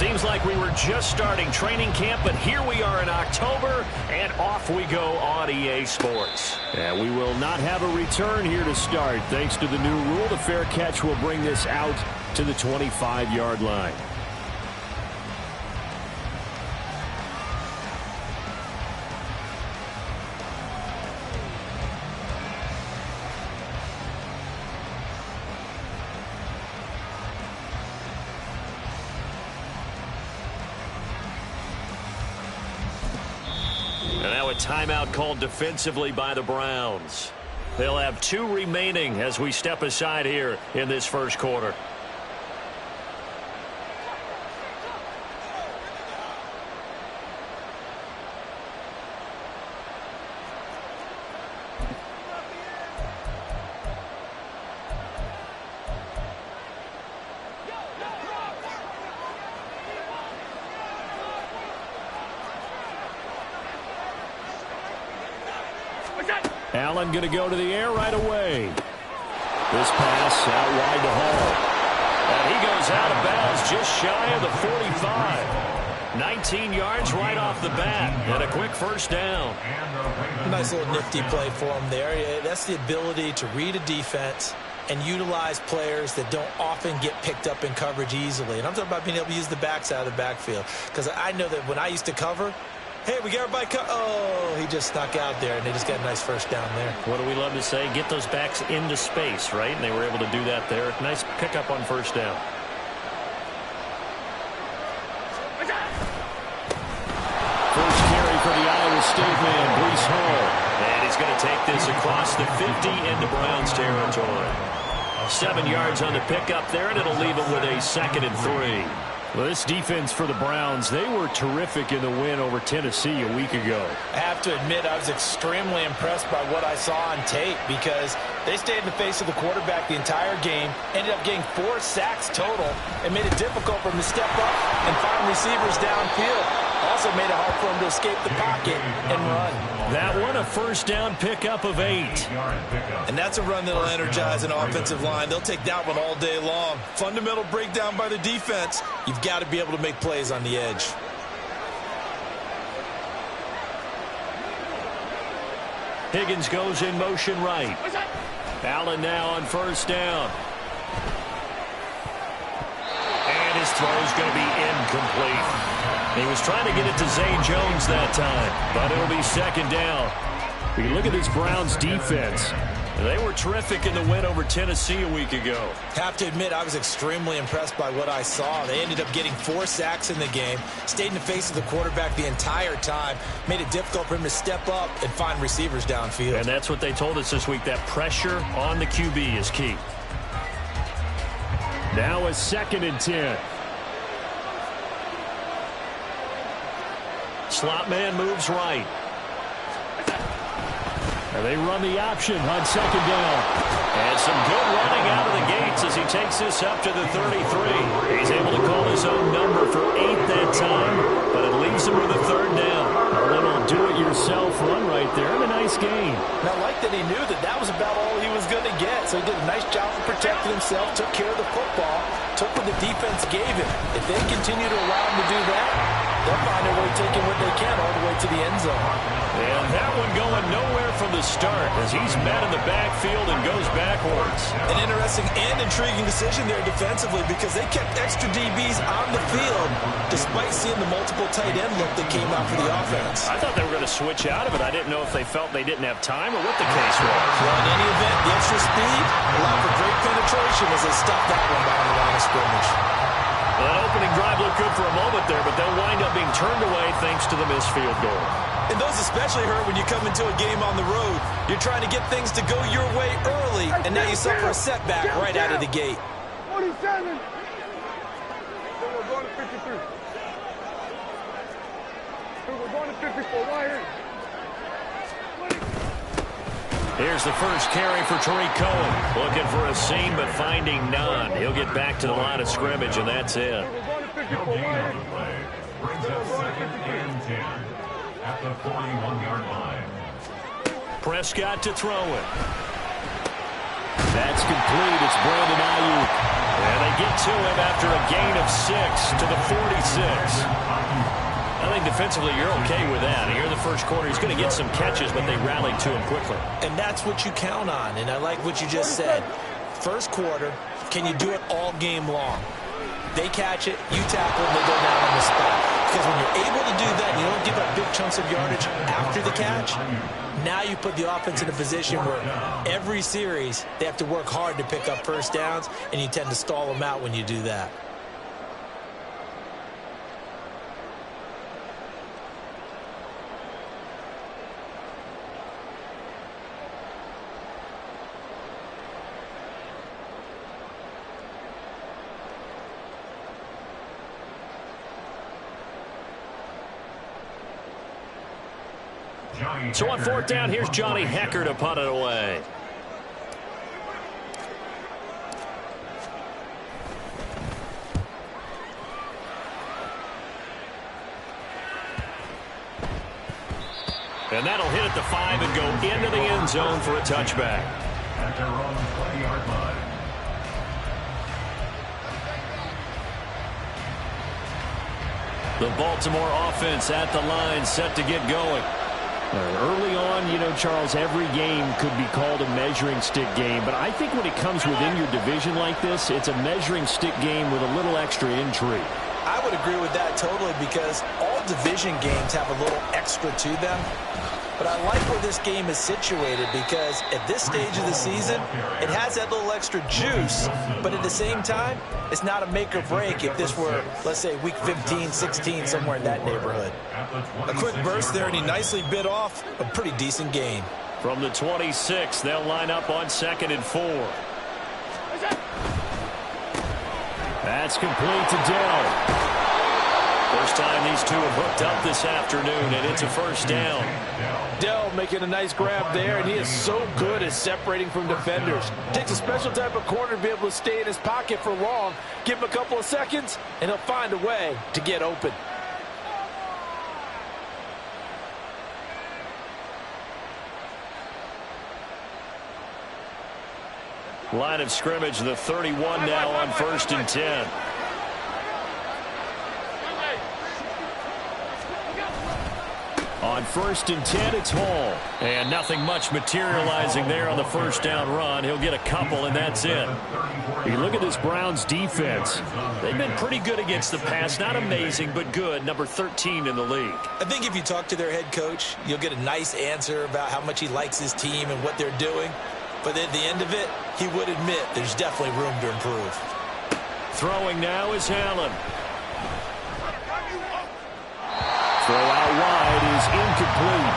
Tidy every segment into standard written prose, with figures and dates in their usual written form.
Seems like we were just starting training camp, but here we are in October, and off we go on EA Sports. And we will not have a return here to start. Thanks to the new rule, the fair catch will bring this out to the 25-yard line. Timeout called defensively by the Browns. They'll have 2 remaining as we step aside here in this first quarter. Allen going to go to the air right away. This pass out wide to Hall. And he goes out of bounds just shy of the 45. 19 yards right off the bat. And a quick first down. Nice little nifty play for him there. That's the ability to read a defense and utilize players that don't often get picked up in coverage easily. And I'm talking about being able to use the backs out of the backfield. Because I know that when I used to cover, hey, we got everybody oh, he just snuck out there, and they just got a nice first down there. What do we love to say? Get those backs into space, right? And they were able to do that there. Nice pickup on first down. First carry for the Iowa State man, Breece Hall. And he's going to take this across the 50 into Browns territory. 7 yards on the pickup there, and it'll leave him with a 2nd and 3. Well, this defense for the Browns, they were terrific in the win over Tennessee a week ago. I have to admit, I was extremely impressed by what I saw on tape because they stayed in the face of the quarterback the entire game, ended up getting 4 sacks total, and made it difficult for him to step up and find receivers downfield. Also made it hard for him to escape the pocket and run. That one a first down pickup of 8. And that's a run that'll energize an offensive line. They'll take that one all day long. Fundamental breakdown by the defense. You've got to be able to make plays on the edge. Higgins goes in motion right. Allen now on first down. And his throw's going to be incomplete. He was trying to get it to Zay Jones that time, but it'll be 2nd down. You look at this Browns defense. They were terrific in the win over Tennessee a week ago. Have to admit, I was extremely impressed by what I saw. They ended up getting 4 sacks in the game, stayed in the face of the quarterback the entire time, made it difficult for him to step up and find receivers downfield. And that's what they told us this week, that pressure on the QB is key. Now a 2nd and 10. Slot man moves right. And they run the option on 2nd down. And some good running out of the gates as he takes this up to the 33. He's able to call his own number for 8 that time, but it leaves him with a 3rd down. A little do-it-yourself run right there and a nice gain. Now, I like that he knew that was about all he was going to get, so he did a nice job of protecting himself, took care of the football, took what the defense gave him. If they continue to allow him to do that, they'll find a way taking what they can all the way to the end zone. And that one going nowhere from the start as he's met in the backfield and goes backwards. An interesting and intriguing decision there defensively because they kept extra DBs on the field despite seeing the multiple tight end look that came out for the offense. I thought they were going to switch out of it. I didn't know if they felt they didn't have time or what the case was. Well, in any event, the extra speed allowed for great penetration as they stopped that one down the line of scrimmage. Well, that opening drive looked good for a moment there, but they'll wind up being turned away thanks to the missed field goal. And those especially hurt when you come into a game on the road. You're trying to get things to go your way early, and now you suffer a setback right out of the gate. 47. We're going to 53. We're going to 54. Right here. Here's the first carry for Tariq Cohen. Looking for a seam, but finding none. He'll get back to the line of scrimmage, and that's it. No gain on the play. Brings up 2nd and 10 at the 41-yard line. Prescott to throw it. That's complete. It's Brandon Ayuk. And they get to him after a gain of 6 to the 46. I think defensively you're okay with that. Here in the first quarter, he's going to get some catches, but they rallied to him quickly. And that's what you count on, and I like what you just said. First quarter, can you do it all game long? They catch it, you tackle, and they go down on the spot. Because when you're able to do that, you don't give up big chunks of yardage after the catch. Now you put the offense in a position where every series they have to work hard to pick up first downs, and you tend to stall them out when you do that. So on fourth down, here's Johnny Hekker to punt it away. And that'll hit at the 5 and go into the end zone for a touchback. At their own 20-yard line. The Baltimore offense at the line, set to get going. Early on, you know, Charles, every game could be called a measuring stick game. But I think when it comes within your division like this, it's a measuring stick game with a little extra intrigue. I would agree with that totally because all division games have a little extra to them. But I like where this game is situated because at this stage of the season, it has that little extra juice. But at the same time, it's not a make or break if this were, let's say, week 15, 16, somewhere in that neighborhood. A quick burst there, and he nicely bit off a pretty decent gain. From the 26, they'll line up on 2nd and 4. That's complete to Dell. First time these two have hooked up this afternoon, and it's a first down. Dell making a nice grab there, and he is so good at separating from defenders. Takes a special type of corner to be able to stay in his pocket for long. Give him a couple of seconds, and he'll find a way to get open. Line of scrimmage, the 31 now on 1st and 10. On 1st and 10, it's Hall. And nothing much materializing there on the first down run. He'll get a couple, and that's it. You look at this Browns defense. They've been pretty good against the pass. Not amazing, but good. Number 13 in the league. I think if you talk to their head coach, you'll get a nice answer about how much he likes his team and what they're doing. But at the end of it, he would admit there's definitely room to improve. Throwing now is Allen. Throw out wide is incomplete.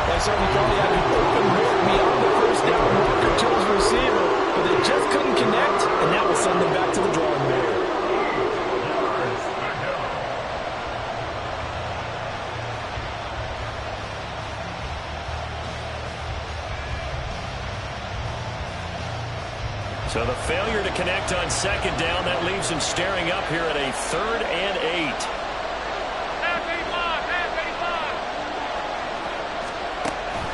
They certainly thought he had an open look beyond the first down marker to his receiver, but they just couldn't connect, and that will send them back to the drawing board. So the failure to connect on 2nd down, that leaves him staring up here at a 3rd and 8.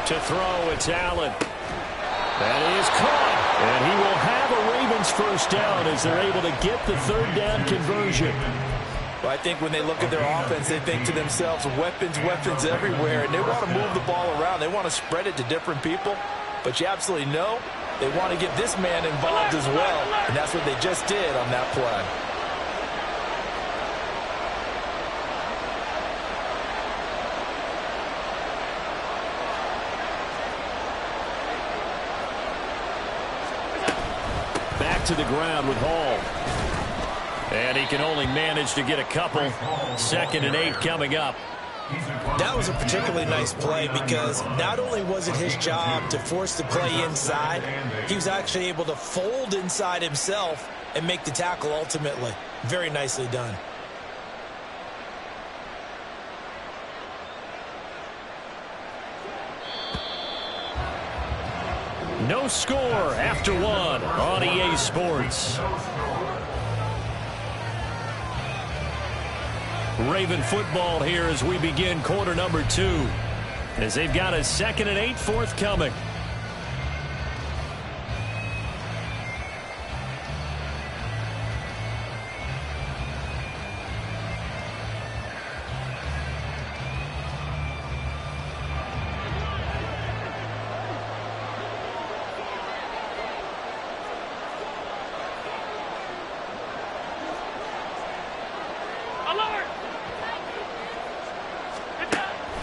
To throw, it's Allen. That is caught. And he will have a Ravens first down as they're able to get the 3rd down conversion. Well, I think when they look at their offense, they think to themselves, weapons, weapons everywhere, and they want to move the ball around. They want to spread it to different people. But you absolutely know they want to get this man involved as well, and that's what they just did on that play. To the ground with Hall. And he can only manage to get a couple. 2nd and 8 coming up. That was a particularly nice play because not only was it his job to force the play inside, he was actually able to fold inside himself and make the tackle ultimately. Very nicely done. No score after 1 on EA Sports. Raven football here as we begin quarter number 2. As they've got a 2nd and 8 forthcoming.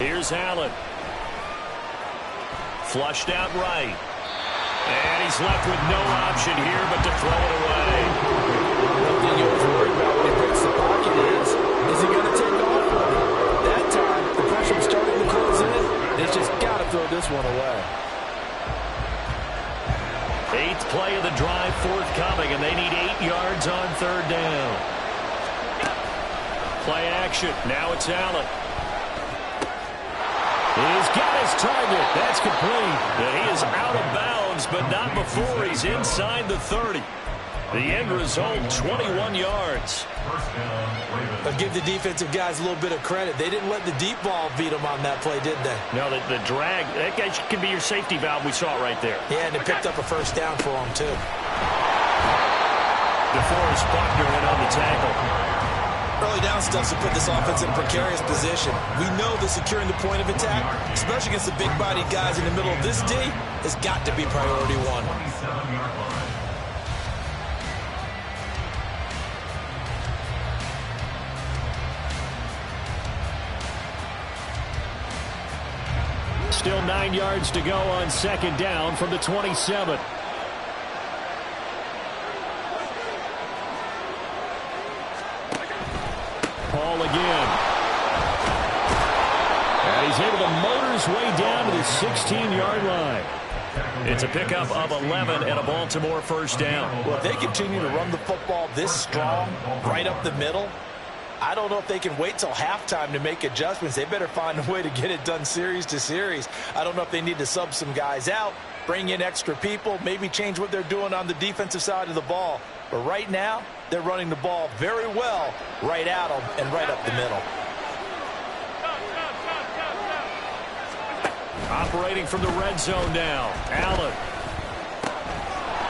Here's Allen. Flushed out right. And he's left with no option here but to throw it away. One thing you always worry about when he breaks the pocket is he going to take off with it? That time, the pressure was starting to close in. He's just got to throw this one away. 8th play of the drive forthcoming, and they need 8 yards on 3rd down. Play action. Now it's Allen. He's got his target. That's complete. And he is out of bounds, but not before he's inside the 30. The end result, 21 yards. But give the defensive guys a little bit of credit. They didn't let the deep ball beat them on that play, did they? No, the drag, that guy can be your safety valve. We saw it right there. Yeah, and they picked up a first down for them, too. DeForest Buckner in on the tackle. Early down stuff to put this offense in a precarious position. We know that securing the point of attack, especially against the big-bodied guys in the middle of this D, has got to be priority one. Still 9 yards to go on 2nd down from the 27. Paul again. And he's able to motor his way down to the 16-yard line. It's a pickup of 11 and a Baltimore first down. Well, if they continue to run the football this strong, right up the middle, I don't know if they can wait till halftime to make adjustments. They better find a way to get it done series to series. I don't know if they need to sub some guys out, bring in extra people, maybe change what they're doing on the defensive side of the ball. But right now, they're running the ball very well right at them and right up the middle. Operating from the red zone now. Allen.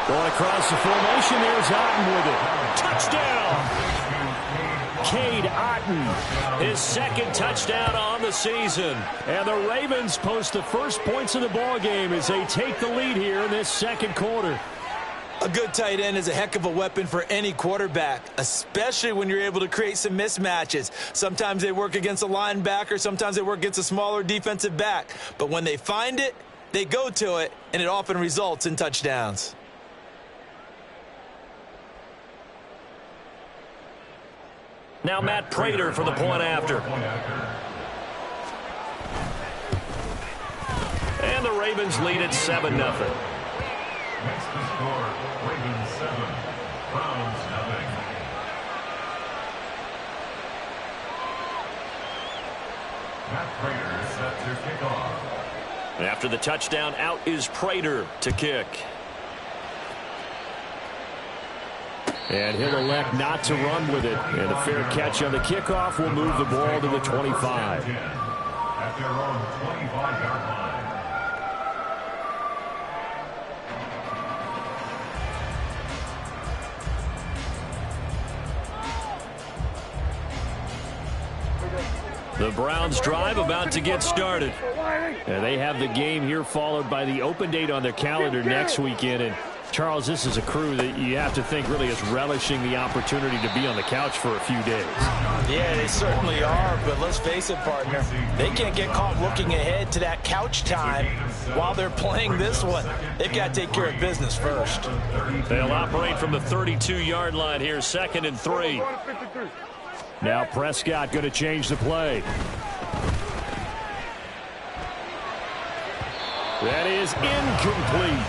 Going across the formation, there's Otten with it. Touchdown! Cade Otten, his 2nd touchdown on the season. And the Ravens post the first points of the ball game as they take the lead here in this 2nd quarter. A good tight end is a heck of a weapon for any quarterback, especially when you're able to create some mismatches. Sometimes they work against a linebacker, sometimes they work against a smaller defensive back. But when they find it, they go to it, and it often results in touchdowns. Now Matt Prater for the point after. And the Ravens lead at 7-0. Next to score, Ravens 7, Browns 0. Matt Prater set to kick off. After the touchdown, out is Prater to kick. And he'll elect not to run with it. And a fair catch on the kickoff will move the ball to the 25. At their own 25-yard line. The Browns drive about to get started. And they have the game here followed by the open date on their calendar next weekend. And Charles, this is a crew that you have to think really is relishing the opportunity to be on the couch for a few days. Yeah, they certainly are, but let's face it, partner, they can't get caught looking ahead to that couch time while they're playing this one. They've got to take care of business first. They'll operate from the 32-yard line here, 2nd and 3. Now Prescott going to change the play. That is incomplete.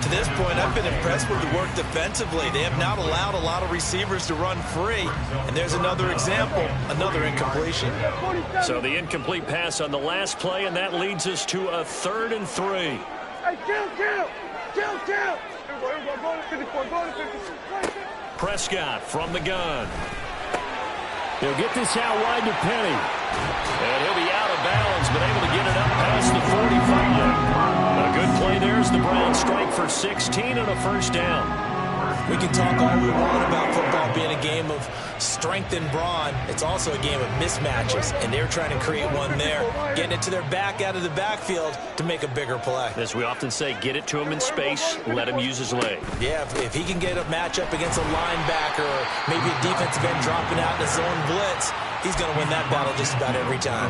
To this point, I've been impressed with the work defensively. They have not allowed a lot of receivers to run free. And there's another example, another incompletion. So the incomplete pass on the last play, and that leads us to a 3rd and 3. Hey, count. Prescott from the gun. They'll get this out wide to Penny. And he'll be out of bounds, but able to get it up past the 45. A good play there as the Browns strike for 16 and a first down. We can talk all we want about football being a game of strength and brawn. It's also a game of mismatches, and they're trying to create one there, getting it to their back out of the backfield to make a bigger play. As we often say, get it to him in space, let him use his leg. Yeah, if he can get a matchup against a linebacker or maybe a defensive end dropping out in a zone blitz, he's going to win that battle just about every time.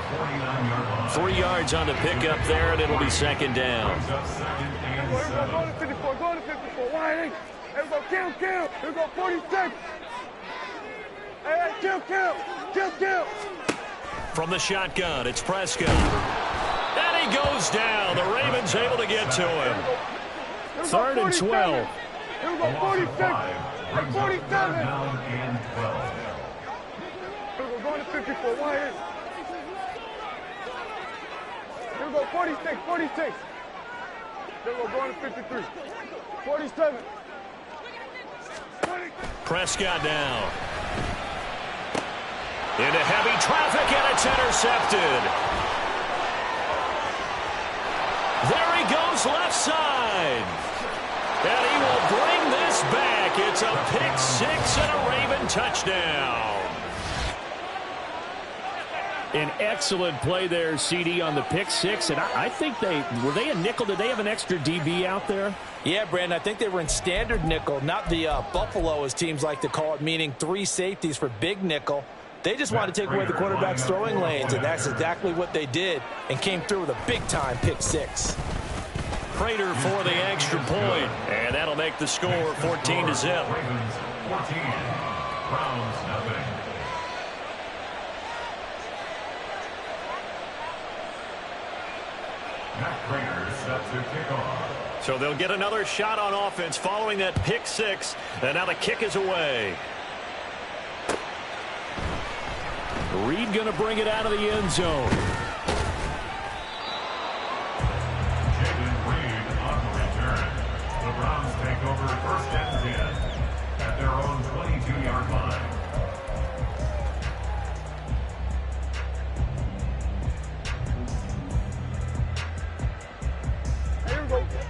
3 yards on the pickup there, and it'll be second down. Go to 54, go to 54, wide eight. Here we go, kill. Here we go, 46. Hey, kill. From the shotgun, it's Prescott. And he goes down. The Ravens able to get to him. 3rd and 12. Here we go, 46. 47. And 12. Here we go, going to 54, wide eight. Here we go, 46. Here we go, going to 53. 47. Prescott down. Into heavy traffic, and it's intercepted. There he goes, left side. And he will bring this back. It's a pick six and a Raven touchdown. An excellent play there, CD, on the pick six. And I think were they a nickel? Did they have an extra DB out there? Yeah, Brandon, I think they were in standard nickel, not the Buffalo, as teams like to call it, meaning 3 safeties for big nickel. They just wanted to take away the quarterback's throwing lanes, and that's exactly what they did and came through with a big-time pick six. Prater for the extra point, and that'll make the score 14-0. Ravens 14. Browns nothing. Matt Prater set to kick off. So they'll get another shot on offense following that pick six, and now the kick is away. Reed going to bring it out of the end zone. Jaden Reed on the return. The Browns take over 1st and 10 at their own 22-yard line.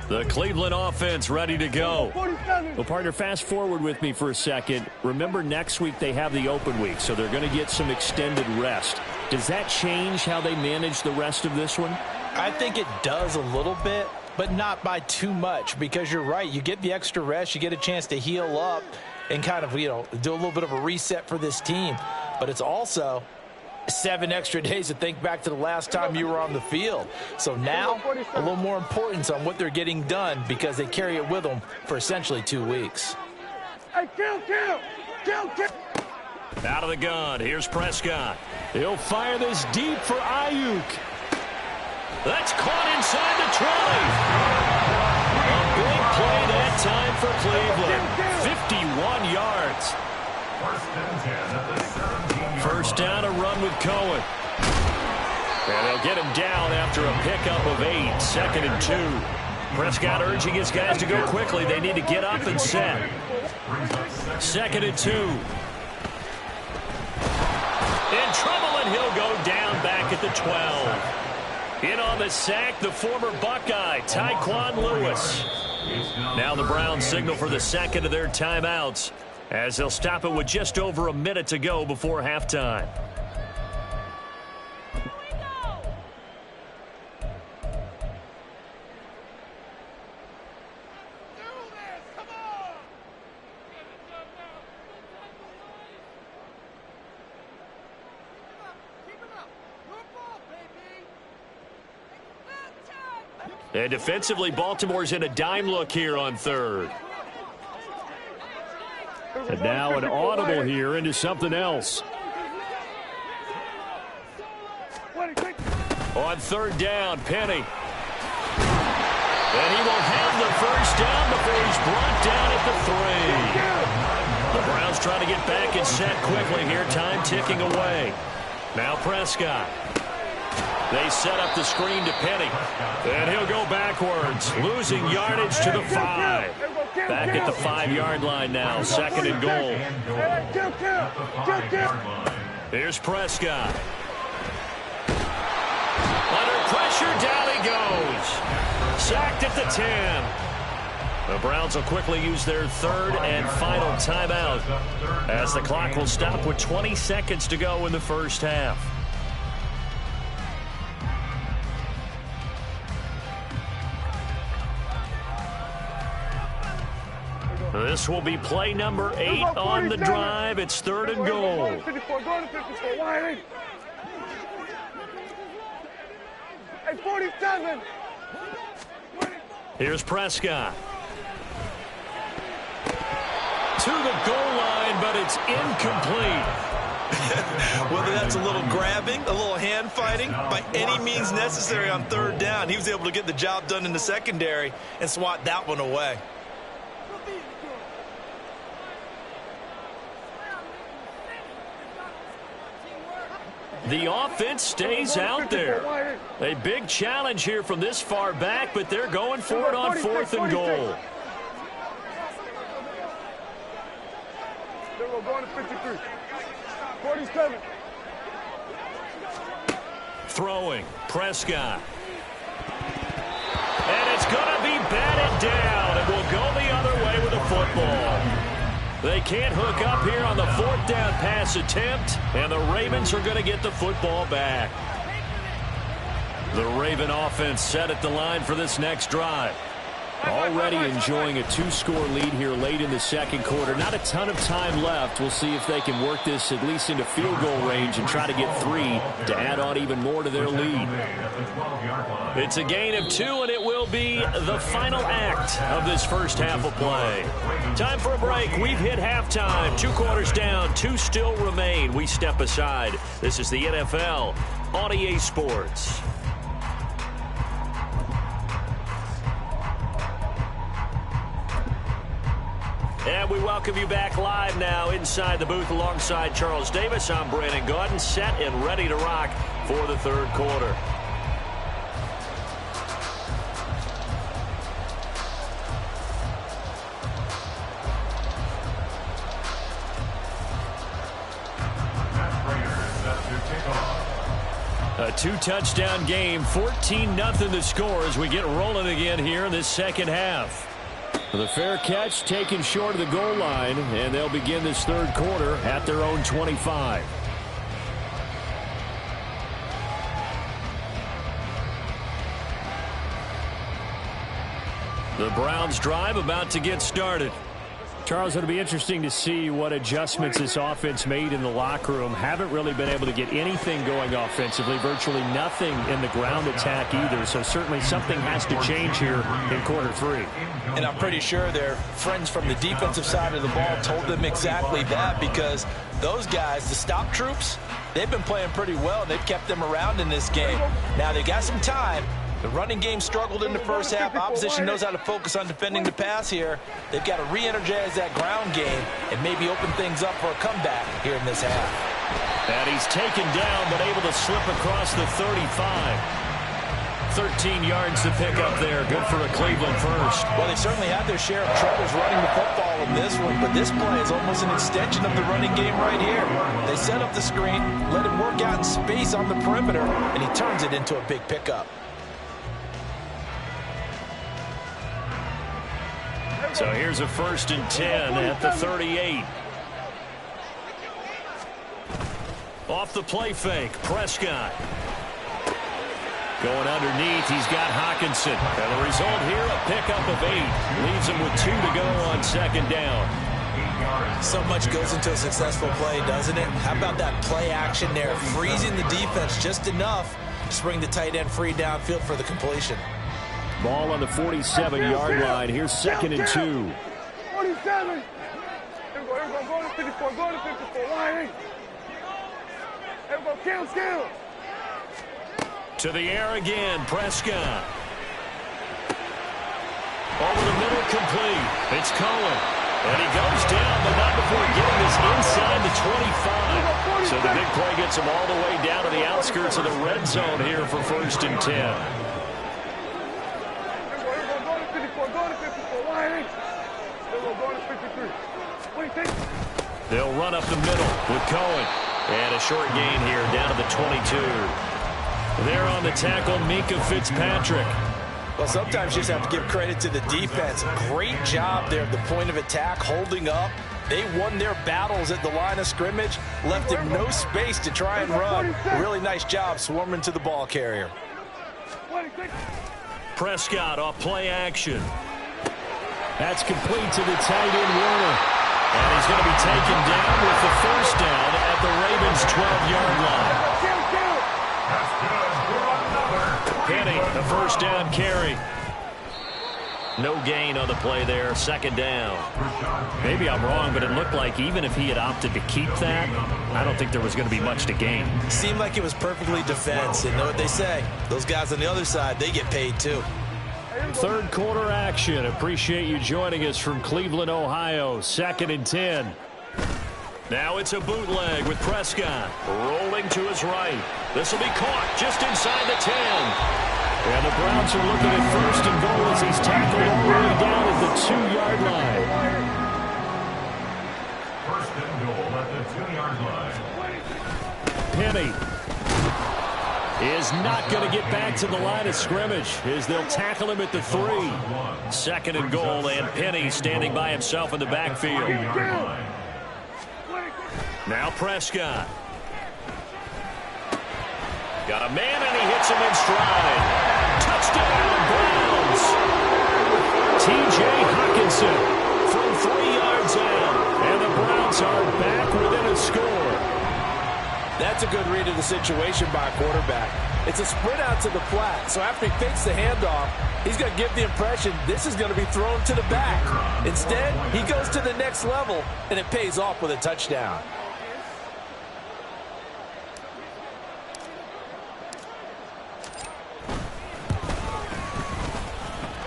The Cleveland offense ready to go. 47. Well, partner, fast forward with me for a second. Remember, next week they have the open week, so they're going to get some extended rest. Does that change how they manage the rest of this one? I think it does a little bit, but not by too much, because you're right. You get the extra rest. You get a chance to heal up and kind of, do a little bit of a reset for this team. But it's also 7 extra days to think back to the last time you were on the field. So now, a little more importance on what they're getting done because they carry it with them for essentially 2 weeks. Hey, kill. Out of the gun, here's Prescott. He'll fire this deep for Ayuk. That's caught inside the 20. A big play that time for Cleveland. 51 yards. 1st and 10 at the 17-yard First down, a run with Cohen. And they'll get him down after a pickup of 8, 2nd and 2. Prescott urging his guys to go quickly. They need to get up and set. 2nd and 2. In trouble, and he'll go down back at the 12. In on the sack, the former Buckeye, Tyquan Lewis. Now the Browns signal for the second of their timeouts, as they'll stop it with just over a minute to go before halftime. And defensively, Baltimore's in a dime look here on 3rd. And now an audible here into something else. On 3rd down, Penny. And he will have the first down before he's brought down at the 3. The Browns trying to get back and set quickly here, time ticking away. Now Prescott. They set up the screen to Penny. And he'll go backwards, losing yardage to the 5. Back at the 5-yard line now, 2nd and goal. Here's Prescott. Under pressure, down he goes. Sacked at the 10. The Browns will quickly use their third and final timeout as the clock will stop with 20 seconds to go in the first half. This will be play number 8 on the drive. It's third and goal. 54, go to 54, wide 8. Hey, 47. Here's Prescott. To the goal line, but it's incomplete. Whether that's a little grabbing, a little hand fighting, by any means necessary on third down, he was able to get the job done in the secondary and swat that one away. The offense stays out there. A big challenge here from this far back, but they're going for it on fourth and goal. We're going to 53. 47. Throwing, Prescott. And it's going to be batted down. It will go the other way with the football. They can't hook up here on the fourth down pass attempt, and the Ravens are going to get the football back. The Raven offense set at the line for this next drive. Already enjoying a 2-score lead here late in the second quarter. Not a ton of time left. We'll see if they can work this at least into field goal range and try to get 3 to add on even more to their lead. It's a gain of 2, and it will be the final act of this first half of play. Time for a break. We've hit halftime. 2 quarters down, 2 still remain. We step aside. This is the NFL on EA Sports. And we welcome you back live now inside the booth alongside Charles Davis. I'm Brandon Gaudin, set and ready to rock for the third quarter. A 2-touchdown game, 14-0 the score as we get rolling again here in this second half. The fair catch taken short of the goal line, and they'll begin this third quarter at their own 25. The Browns drive about to get started. Charles, it'll be interesting to see what adjustments this offense made in the locker room. Haven't really been able to get anything going offensively, virtually nothing in the ground attack either. So certainly something has to change here in quarter 3. And I'm pretty sure their friends from the defensive side of the ball told them exactly that, because those guys, the stop troops, they've been playing pretty well, and they've kept them around in this game. Now they got some time. The running game struggled in the first half. Opposition knows how to focus on defending the pass here. They've got to re-energize that ground game and maybe open things up for a comeback here in this half. And he's taken down but able to slip across the 35. 13 yards to pick up there. Good for a Cleveland first. Well, they certainly had their share of troubles running the football in this one, but this play is almost an extension of the running game right here. They set up the screen, let him work out in space on the perimeter, and he turns it into a big pickup. So here's a 1st and 10 at the 38. Off the play fake, Prescott. Going underneath, he's got Hockenson. And the result here, a pickup of 8. Leaves him with 2 to go on second down. So much goes into a successful play, doesn't it? How about that play action there, freezing the defense just enough to bring the tight end free downfield for the completion. Ball on the 47-yard line. Here's 2nd and 2. 47. Here we go, go to 54, go to 54, wide 8. Here we go, kill. To the air again, Prescott. Over the middle, complete. It's Cohen. And he goes down, but not before getting this inside the 25. So the big play gets him all the way down to the outskirts of the red zone here for 1st and 10. They'll run up the middle with Cohen. And a short gain here down to the 22. There on the tackle, Minkah Fitzpatrick. Well, sometimes you just have to give credit to the defense. Great job there at the point of attack, holding up. They won their battles at the line of scrimmage, left him no space to try and run. Really nice job swarming to the ball carrier. Prescott off play action. That's complete to the tight end, Warner. And he's going to be taken down with the first down at the Ravens' 12-yard line. Penny, the first down carry. No gain on the play there, second down. Maybe I'm wrong, but it looked like even if he had opted to keep that, I don't think there was going to be much to gain. Seemed like it was perfectly defense. And know what they say? Those guys on the other side, they get paid too. Third quarter action. Appreciate you joining us from Cleveland, Ohio. 2nd and 10. Now it's a bootleg with Prescott rolling to his right. This will be caught just inside the 10. And the Browns are looking at first and goal as he's tackled all the way down at the 2-yard line. First and goal at the 2-yard line. Penny is not going to get back to the line of scrimmage as they'll tackle him at the 3. 2nd and goal, and Penny standing by himself in the backfield. Now Prescott. Got a man, and he hits him in stride. Touchdown, Browns. T.J. Hockenson from 3 yards out. And the Browns are back within a score. That's a good read of the situation by a quarterback. It's a sprint out to the flat, so after he fakes the handoff, he's going to give the impression this is going to be thrown to the back. Instead, he goes to the next level, and it pays off with a touchdown.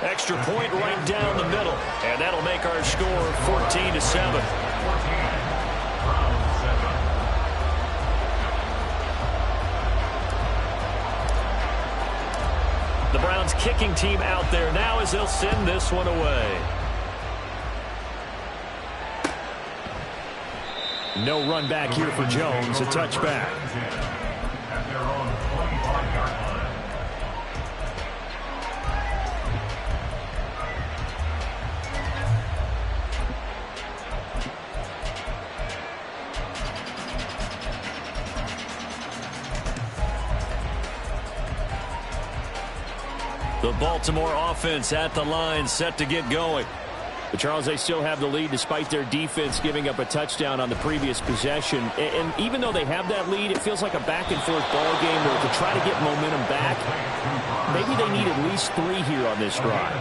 Extra point right down the middle, and that'll make our score 14-7. The Browns kicking team out there now as they'll send this one away. No run back here for Jones, a touchback. At their own 25-yard line. The Baltimore offense at the line, set to get going. But Charles, they still have the lead despite their defense giving up a touchdown on the previous possession. And even though they have that lead, it feels like a back-and-forth ball game where to try to get momentum back, maybe they need at least 3 here on this drive.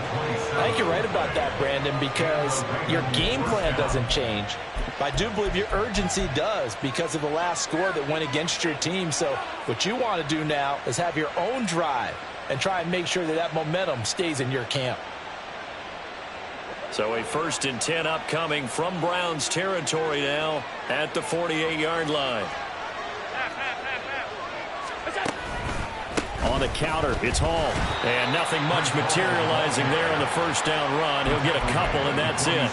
I think you're right about that, Brandon, because your game plan doesn't change. I do believe your urgency does because of the last score that went against your team. So what you want to do now is have your own drive and try and make sure that that momentum stays in your camp. So a 1st and 10 upcoming from Browns territory now at the 48-yard line. On the counter, it's Hall. And nothing much materializing there on the first down run. He'll get a couple, and that's it.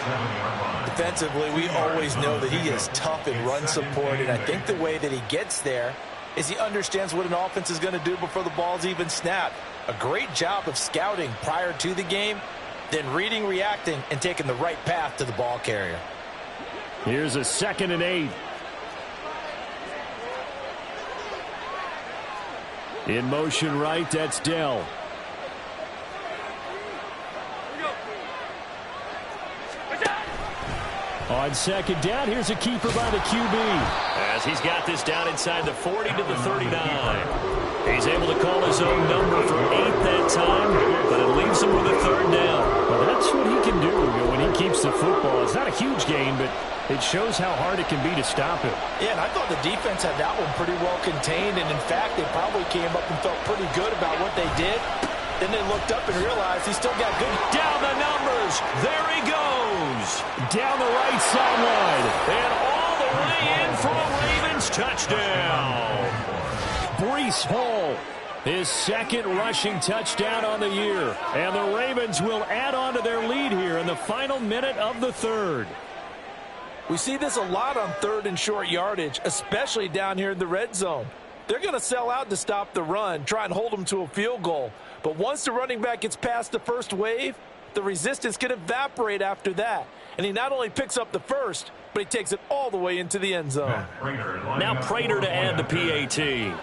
Defensively, we always know that he is tough in run support, and I think the way that he gets there is he understands what an offense is going to do before the ball's even snapped. A great job of scouting prior to the game, then reading, reacting, and taking the right path to the ball carrier. Here's a 2nd and 8. In motion right, that's Dell. On 2nd down, here's a keeper by the QB. As he's got this down inside the 40 to the 39. He's able to call his own number for 8 that time, but it leaves him with a 3rd down. Well, that's what he can do when he keeps the football. It's not a huge gain, but it shows how hard it can be to stop it. Yeah, and I thought the defense had that one pretty well contained, and in fact, they probably came up and felt pretty good about what they did. Then they looked up and realized he still got good. Down the numbers. There he goes. Down the right sideline. And all the way in for a Ravens touchdown. Breece Hall, his 2nd rushing touchdown on the year. And the Ravens will add on to their lead here in the final minute of the 3rd. We see this a lot on 3rd and short yardage, especially down here in the red zone. they're going to sell out to stop the run, try and hold them to a field goal. But once the running back gets past the first wave, the resistance can evaporate after that. And he not only picks up the first, but he takes it all the way into the end zone. Now Prater to add the PAT.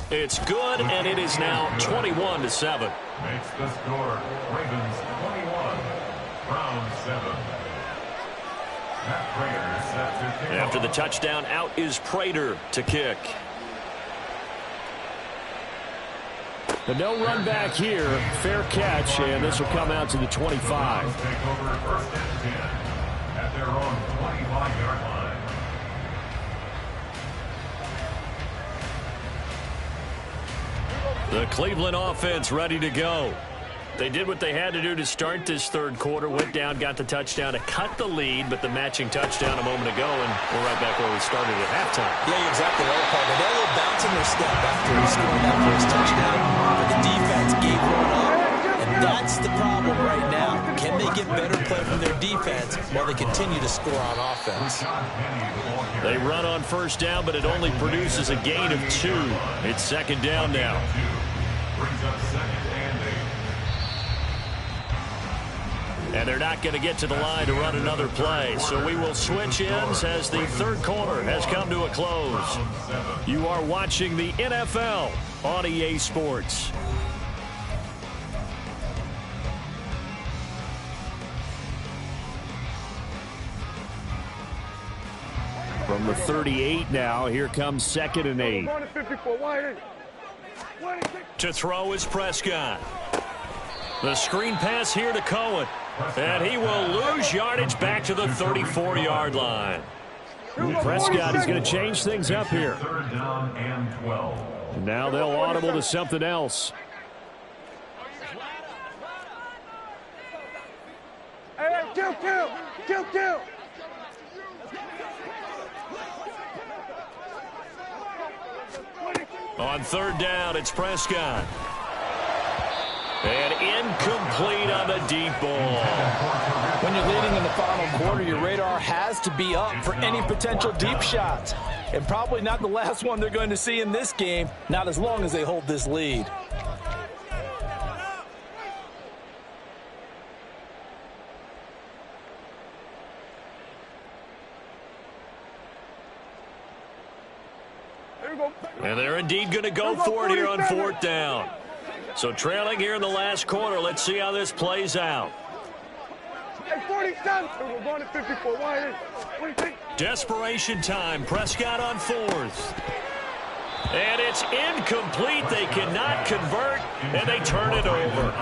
It's good, and it is now 21-7. Makes the score. Ravens 21, Browns 7. Matt Prater is set to kick After off. the touchdown, out is Prater to kick. The no run back here, fair catch, and this will come out to the 25. Browns take over first and 10 at their own 25-yard line. The Cleveland offense ready to go. They did what they had to do to start this third quarter, went down, got the touchdown to cut the lead, but the matching touchdown a moment ago, and we're right back where we started at halftime. Yeah, you're exactly right, Paul. They got a little bounce in their step after scoring that first touchdown, but the defense gave one up, and that's the problem right now. Can they get better play from their defense while they continue to score on offense? They run on first down, but it only produces a gain of 2. It's second down now. Brings up second and 8. And they're not going to get to the line to run another play. So we will switch ends as the third quarter has come to a close. You are watching the NFL on EA Sports. From the 38 now, here comes second and 8. Going to 54. Wide eight. To throw is Prescott. The screen pass here to Cohen. And he will lose yardage back to the 34-yard line. Prescott is going to change things up here. Third down and 12. And now they'll audible to something else. Hey, kill. On third down, it's Prescott. And incomplete on the deep ball. When you're leading in the final quarter, your radar has to be up for any potential deep shots. And probably not the last one they're going to see in this game, not as long as they hold this lead. And they're indeed going to go for it here on fourth down. So trailing here in the last quarter, let's see how this plays out. Hey, 47. We're going to 54. Wide eight. Desperation time. Prescott on fourth. And it's incomplete. They cannot convert, and they turn it over.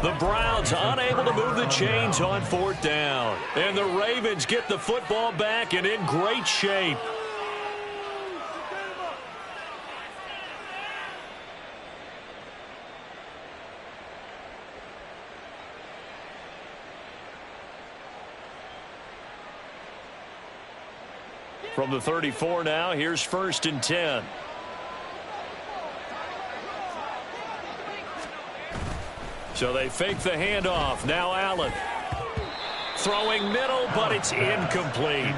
The Browns unable to move the chains on fourth down. And the Ravens get the football back and in great shape. From the 34 now, here's first and 10. So they fake the handoff. Now Allen. Throwing middle, but it's incomplete.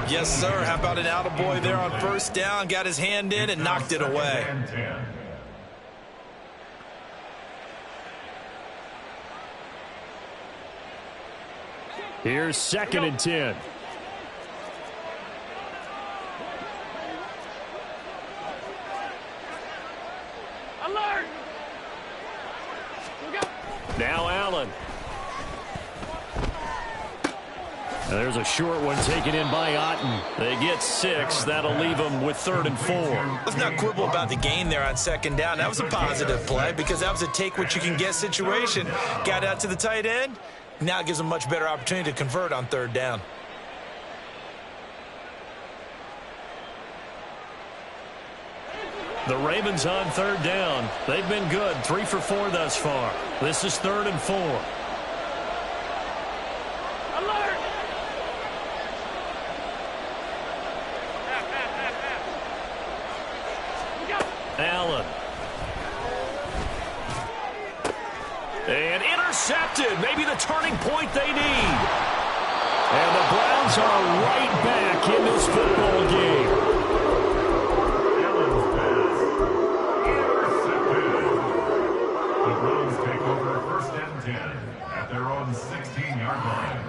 Yes, sir. How about an attaboy there on first down? Got his hand in and knocked it away. Here's second and 10. Now Allen. And there's a short one taken in by Otten. They get 6. That'll leave them with 3rd and 4. Let's not quibble about the gain there on second down. That was a positive play because that was a take-what-you-can-get situation. Got out to the tight end. Now it gives them a much better opportunity to convert on third down. The Ravens on third down. They've been good. 3 for 4 thus far. This is 3rd and 4. Alert! Allen. And intercepted. Maybe the turning point they need. And the Browns are right back in this football game. Allen's pass. Intercepted. The Browns take over first and 10 at their own 16-yard line.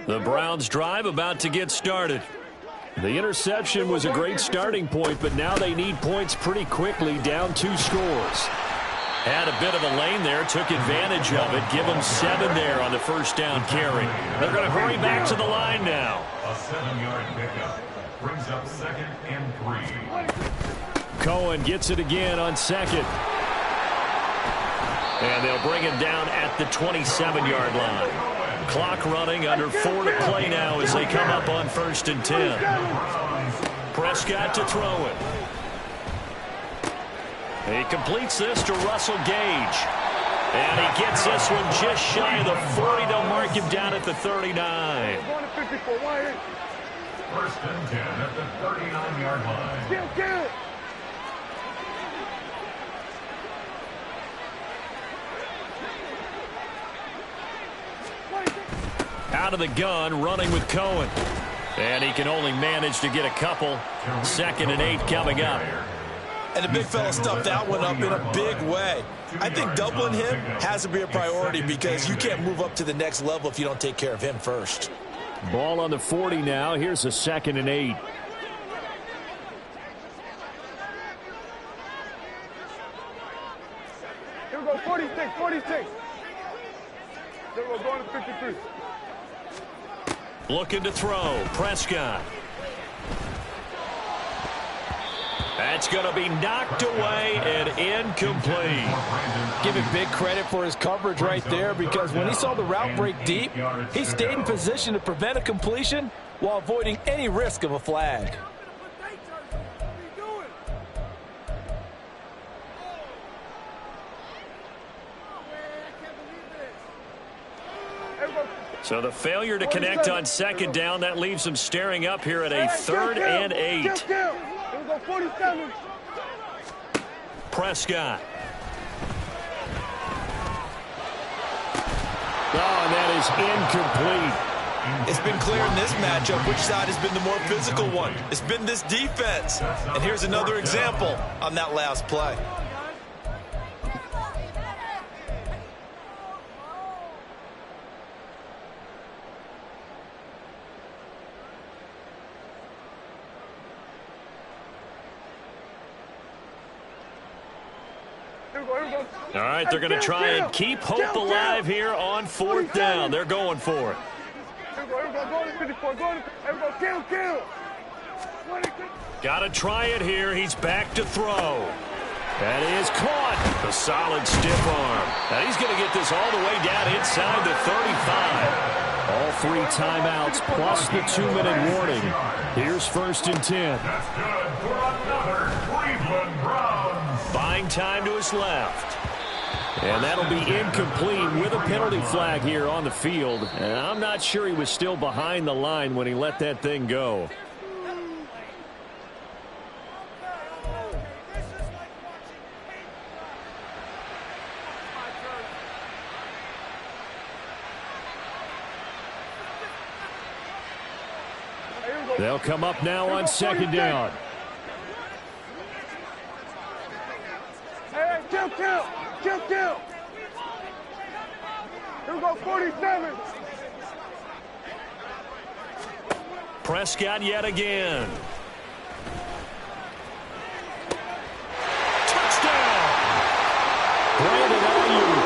The Browns drive about to get started. The interception was a great starting point, but now they need points pretty quickly, down 2 scores. Had a bit of a lane there, took advantage of it. Give them 7 there on the first down carry. They're going to hurry back to the line now. A 7-yard pickup brings up 2nd and 3. Cohen gets it again on 2nd. And they'll bring him down at the 27-yard line. Clock running, under 4 to play now as they come up on 1st and 10. Prescott to throw it. He completes this to Russell Gage. And he gets this one just shy of the 40. They'll mark him down at the 39. First and 10 at the 39-yard line. Out of the gun, running with Cohen. And he can only manage to get a couple. 2nd and 8 coming up. And the big fella stuffed that one up in a big way. I think doubling him has to be a priority because you can't move up to the next level if you don't take care of him first. Ball on the 40 now. Here's a 2nd and 8. Here we go, 46, 46. Here we go, going to 53. Looking to throw. Prescott. That's going to be knocked away and incomplete. Give him big credit for his coverage right there because when he saw the route break deep, he stayed in position to prevent a completion while avoiding any risk of a flag. So the failure to connect on 2nd down, that leaves them staring up here at a 3rd and 8. Here we go, 47. Prescott. Oh, and that is incomplete. It's been clear in this matchup which side has been the more physical one. It's been this defense. And here's another example on that last play. All right, they're going to try and keep hope alive here on 4th down. They're going for it. Got to try it here. He's back to throw. That is caught. A solid stiff arm. Now he's going to get this all the way down inside the 35. All 3 timeouts plus the 2-minute warning. Here's 1st and 10. That's good for another Cleveland Browns. Buying time to his left. And that'll be incomplete with a penalty flag here on the field. And I'm not sure he was still behind the line when he let that thing go. They'll come up now on 2nd down. Hey, kill. Here we go, 47. Prescott yet again. Touchdown! Brandon Ayuk,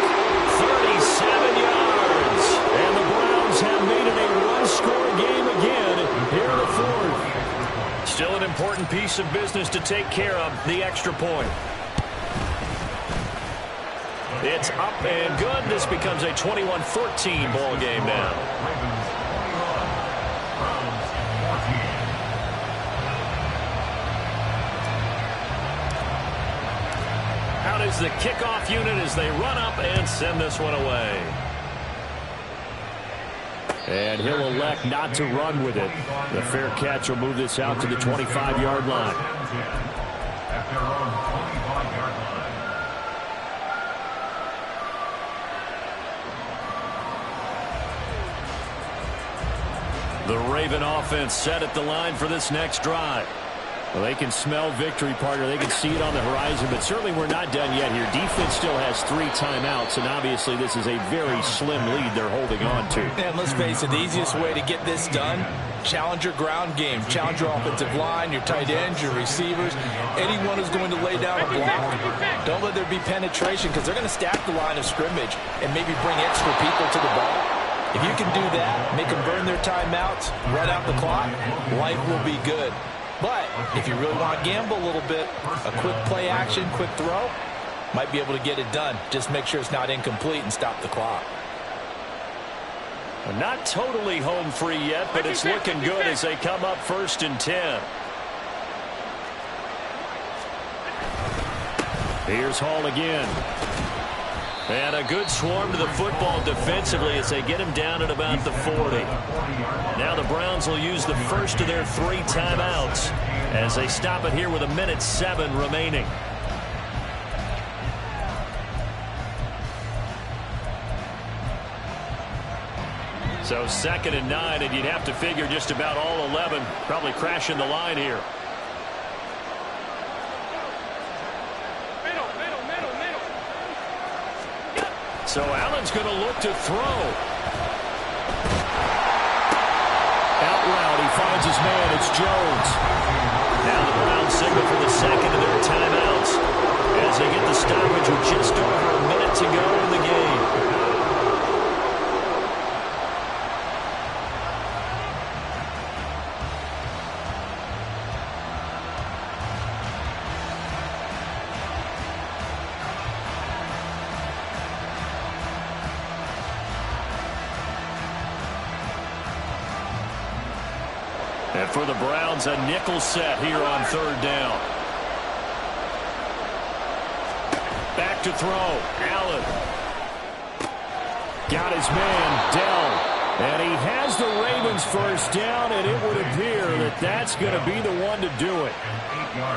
37 yards. and the Browns have made it a one-score game again here in the 4th. Still an important piece of business to take care of, the extra point. It's up and good. This becomes a 21-14 ball game now. Ravens 21, Browns 14. Out is the kickoff unit as they run up and send this one away. And he'll elect not to run with it. The fair catch will move this out to the 25-yard line. At their own 25-yard line. The Raven offense set at the line for this next drive. Well, they can smell victory, partner. They can see it on the horizon, but certainly we're not done yet here. Defense still has 3 timeouts, and obviously this is a very slim lead they're holding on to. And let's face it, the easiest way to get this done, challenge your ground game. Challenge your offensive line, your tight ends, your receivers, anyone who's going to lay down a block. Don't let there be penetration because they're going to stack the line of scrimmage and maybe bring extra people to the ball. If you can do that, make them burn their timeouts, run out the clock, life will be good. But if you really want to gamble a little bit, a quick play action, quick throw, might be able to get it done. Just make sure it's not incomplete and stop the clock. Not totally home free yet, but it's looking good as they come up 1st and 10. Here's Hall again. And a good swarm to the football defensively as they get him down at about the 40. Now the Browns will use the first of their 3 timeouts as they stop it here with 1:07 remaining. So 2nd and 9, and you'd have to figure just about all 11 probably crashing the line here. So Allen's going to look to throw. Out route, he finds his man. It's Jones. Now the Browns signal for the second of their timeouts as they get the stoppage with just over a minute to go in the game. And for the Browns, a nickel set here on 3rd down. Back to throw. Allen. Got his man, Dell. And he has the Ravens first down, and it would appear that that's going to be the one to do it.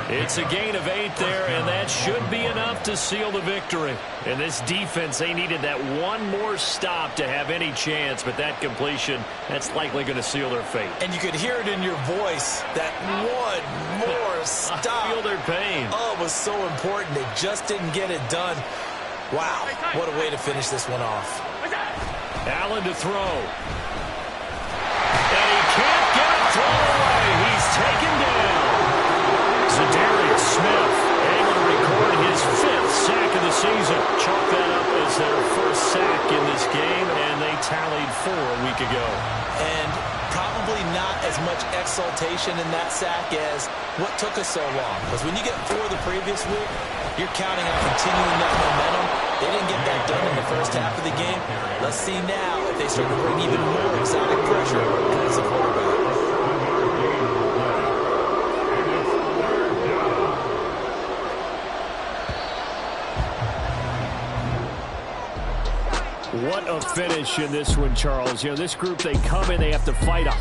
It's a gain of 8 there, and that should be enough to seal the victory. And this defense, they needed that one more stop to have any chance, but that completion, that's likely going to seal their fate. And you could hear it in your voice, that one more stop. I feel their pain. Oh, it was so important. They just didn't get it done. Wow, what a way to finish this one off. Allen to throw. And he can't get a throw away. He's taken down. Zadarius Smith able to record his 5th sack of the season. Chalk that up as their first sack in this game, and they tallied 4 a week ago. And probably not as much exultation in that sack as what took us so long. Because when you get 4 the previous week, you're counting on continuing that momentum. They didn't get that done in the first half of the game. Let's see now if they start to bring even more exotic pressure towards the quarterback. What a finish in this one, Charles. You know, this group, they come in, they have to fight a